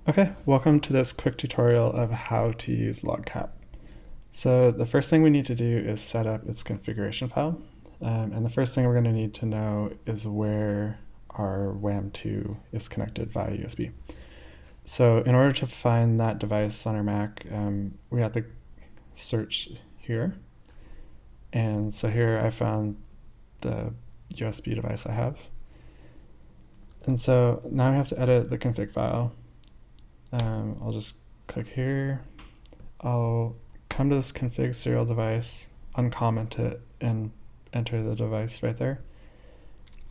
Okay, welcome to this quick tutorial of how to use Logcap. So the first thing we need to do is set up its configuration file. And the first thing we're going to need to know is where our WAM2 is connected via USB. So in order to find that device on our Mac, we have to search here. And so here I found the USB device I have. And so now we have to edit the config file. I'll just click here. I'll come to this config serial device, uncomment it, and enter the device right there.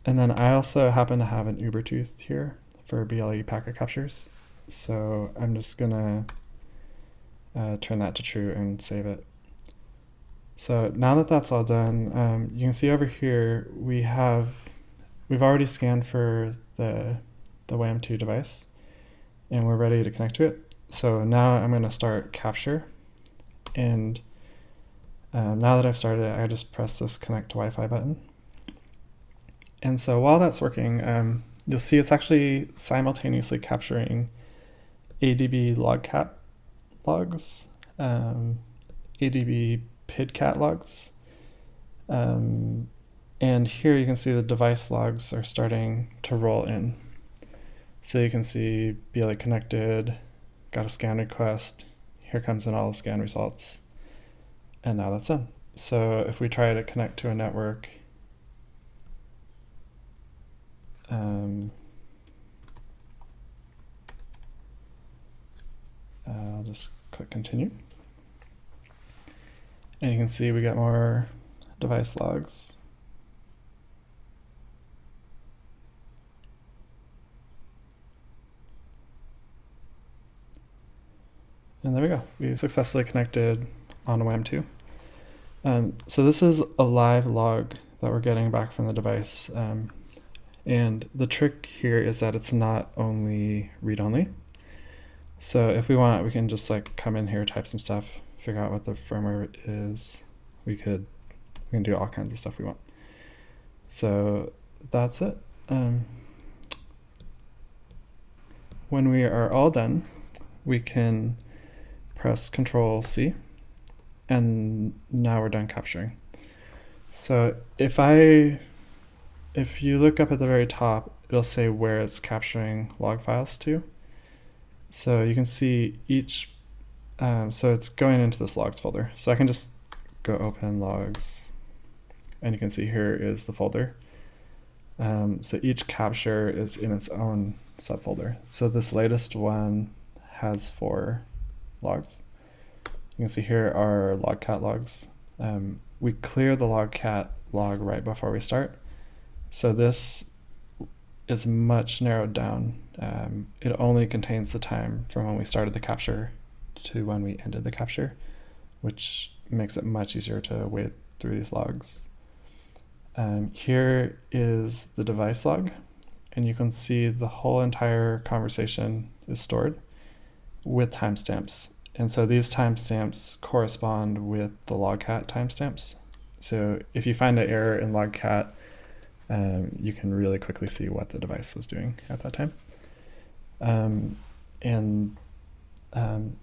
And then I also happen to have an Ubertooth here for BLE packet captures. So I'm just gonna turn that to true and save it. So now that that's all done, you can see over here we've already scanned for the WAM2 device, and we're ready to connect to it. So now I'm going to start capture, and now that I've started it, I just press this connect to Wi-Fi button. And so while that's working, you'll see it's actually simultaneously capturing ADB Logcap logs, ADB PIDCat logs, and here you can see the device logs are starting to roll in. So you can see BLE connected, got a scan request, here comes in all the scan results, and now that's done. So if we try to connect to a network, I'll just click continue. And you can see we get more device logs. And there we go. We've successfully connected on WAM2. So this is a live log that we're getting back from the device. And the trick here is that it's not only read-only. So if we want, we can just like come in here, type some stuff, figure out what the firmware is. We can do all kinds of stuff we want. So that's it. When we are all done, we can press Control C, and now we're done capturing. So if you look up at the very top, it'll say where it's capturing log files to. So you can see each, so it's going into this logs folder. So I can just go open logs, and you can see here is the folder. So each capture is in its own subfolder. So this latest one has 4 logs. You can see here are logcat logs. We clear the logcat log right before we start. So this is much narrowed down. It only contains the time from when we started the capture to when we ended the capture, which makes it much easier to wade through these logs. Here is the device log, and you can see the whole entire conversation is stored with timestamps. And so these timestamps correspond with the logcat timestamps. So if you find an error in logcat, you can really quickly see what the device was doing at that time.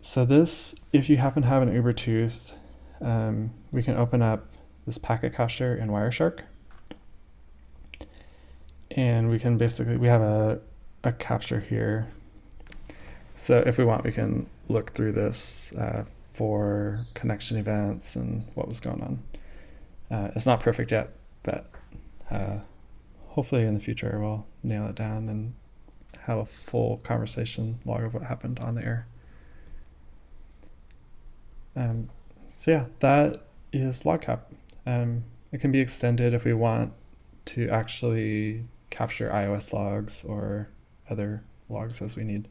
So this, if you happen to have an Ubertooth, we can open up this packet capture in Wireshark. And we can basically, we have a capture here. So if we want, we can look through this for connection events and what was going on. It's not perfect yet, but hopefully in the future we'll nail it down and have a full conversation log of what happened on the air. So yeah, that is Logcap. It can be extended if we want to actually capture iOS logs or other logs as we need.